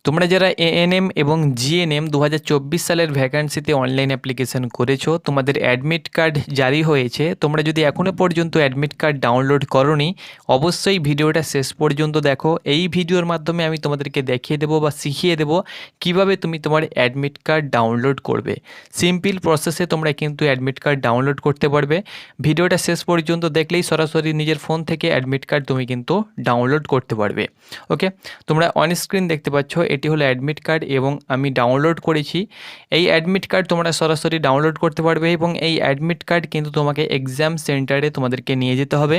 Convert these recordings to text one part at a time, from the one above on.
তোমরা যারা এএনএম এবং জিএনএম 2024 সালের ভ্যাকান্সিতে অনলাইন অ্যাপ্লিকেশন করেছো, তোমাদের অ্যাডমিট কার্ড জারি হয়েছে। তোমরা যদি এখনও পর্যন্ত অ্যাডমিট কার্ড ডাউনলোড করোনি, অবশ্যই ভিডিওটা শেষ পর্যন্ত দেখো। এই ভিডিওর মাধ্যমে আমি তোমাদেরকে দেখিয়ে দেবো বা শিখিয়ে দেবো কিভাবে তুমি তোমার অ্যাডমিট কার্ড ডাউনলোড করবে। সিম্পল প্রসেসে তোমরা কিন্তু অ্যাডমিট কার্ড ডাউনলোড করতে পারবে। ভিডিওটা শেষ পর্যন্ত দেখলেই সরাসরি নিজের ফোন থেকে অ্যাডমিট কার্ড তুমি কিন্তু ডাউনলোড করতে পারবে। ওকে, তোমরা অন স্ক্রিন দেখতে পাচ্ছ, এটি হলো অ্যাডমিট কার্ড এবং আমি ডাউনলোড করেছি। এই অ্যাডমিট কার্ড তোমরা সরাসরি ডাউনলোড করতে পারবে এবং এই অ্যাডমিট কার্ড কিন্তু তোমাকে এক্সাম সেন্টারে তোমাদেরকে নিয়ে যেতে হবে।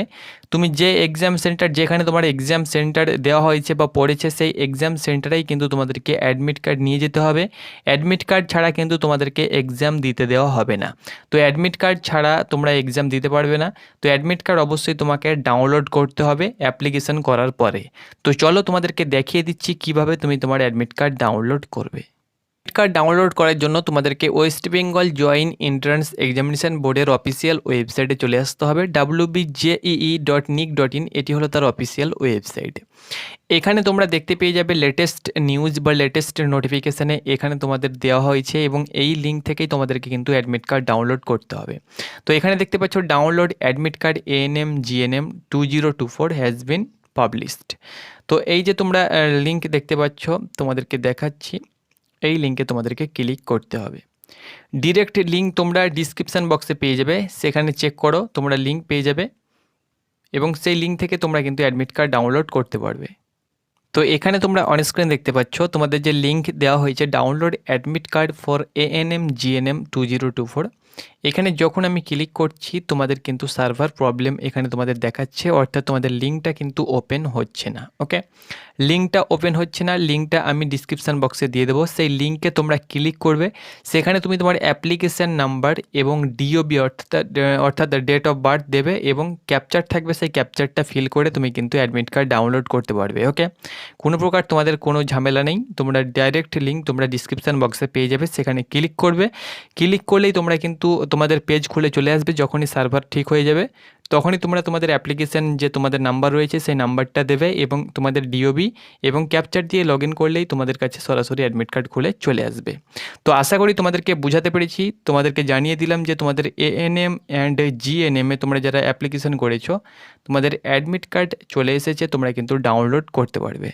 তুমি যে এক্সাম সেন্টার, যেখানে তোমার এক্সাম সেন্টার দেওয়া হয়েছে বা পড়েছে, সেই এক্সাম সেন্টারেই কিন্তু তোমাদেরকে অ্যাডমিট কার্ড নিয়ে যেতে হবে। অ্যাডমিট কার্ড ছাড়া কিন্তু তোমাদেরকে এক্সাম দিতে দেওয়া হবে না। তো অ্যাডমিট কার্ড ছাড়া তোমরা এক্সাম দিতে পারবে না। তো অ্যাডমিট কার্ড অবশ্যই তোমাকে ডাউনলোড করতে হবে অ্যাপ্লিকেশন করার পরে। তো চলো তোমাদেরকে দেখিয়ে দিচ্ছি কিভাবে তুমি তোমার অ্যাডমিট কার্ড ডাউনলোড করবে। অ্যাডমিট কার্ড ডাউনলোড করার জন্য তোমাদেরকে West Bengal joint entrance examination বোর্ডের অফিসিয়াল ওয়েবসাইটে চলে আসতে হবে, wbjee.nic.in। এটি হলো তার অফিসিয়াল ওয়েবসাইট। এখানে তোমরা দেখতে পেয়ে যাবে লেটেস্ট নিউজ বা লেটেস্ট নোটিফিকেশানে এখানে তোমাদের দেওয়া হয়েছে এবং এই লিঙ্ক থেকেই তোমাদেরকে কিন্তু অ্যাডমিট কার্ড ডাউনলোড করতে হবে। তো এখানে দেখতে পাচ্ছ download admit card ANM GNM 2024 has been published. তো এই যে তোমরা লিঙ্ক দেখতে পাচ্ছ, তোমাদেরকে দেখাচ্ছি। এই লিঙ্কে তোমাদেরকে ক্লিক করতে হবে। ডিরেক্ট লিঙ্ক তোমরা ডিসক্রিপশান বক্সে পেয়ে যাবে, সেখানে চেক করো, তোমরা লিঙ্ক পেয়ে যাবে এবং সেই লিঙ্ক থেকে তোমরা কিন্তু অ্যাডমিট কার্ড ডাউনলোড করতে পারবে। তো এখানে তোমরা অন স্ক্রিন দেখতে পাচ্ছ তোমাদের যে লিঙ্ক দেওয়া হয়েছে, download admit card for ANM GNM 2024। এখানে যখন আমি ক্লিক করছি তোমাদের কিন্তু সার্ভার প্রবলেম এখানে তোমাদের দেখাচ্ছে, অর্থাৎ তোমাদের লিঙ্কটা কিন্তু ওপেন হচ্ছে না। ওকে, লিঙ্কটা ওপেন হচ্ছে না। লিঙ্কটা আমি ডিসক্রিপশান বক্সে দিয়ে দেবো, সেই লিঙ্কে তোমরা ক্লিক করবে। সেখানে তুমি তোমার অ্যাপ্লিকেশান নাম্বার এবং ডিওবি অর্থাৎ ডেট অফ বার্থ দেবে এবং ক্যাপচার থাকবে, সেই ক্যাপচারটা ফিল করে তুমি কিন্তু অ্যাডমিট কার্ড ডাউনলোড করতে পারবে। ওকে, কোনো প্রকার তোমাদের কোনো ঝামেলা নেই। তোমরা ডাইরেক্ট লিঙ্ক তোমরা ডিসক্রিপশান বক্সে পেয়ে যাবে, সেখানে ক্লিক করবে। ক্লিক করলেই তোমরা কিন্তু তোমাদের পেজ খুলে চলে আসবে। যখনই সার্ভার ঠিক হয়ে যাবে তখনই তোমরা তোমাদের অ্যাপ্লিকেশান যে তোমাদের নাম্বার রয়েছে সেই নাম্বারটা দেবে এবং তোমাদের ডিওবি এবং ক্যাপচার দিয়ে লগ ইন করলেই তোমাদের কাছে সরাসরি অ্যাডমিট কার্ড খুলে চলে আসবে। তো আশা করি তোমাদেরকে বোঝাতে পেরেছি। তোমাদেরকে জানিয়ে দিলাম যে তোমাদের এএনএম অ্যান্ড জিএনএমে তোমরা যারা অ্যাপ্লিকেশান করেছো তোমাদের অ্যাডমিট কার্ড চলে এসেছে, তোমরা কিন্তু ডাউনলোড করতে পারবে।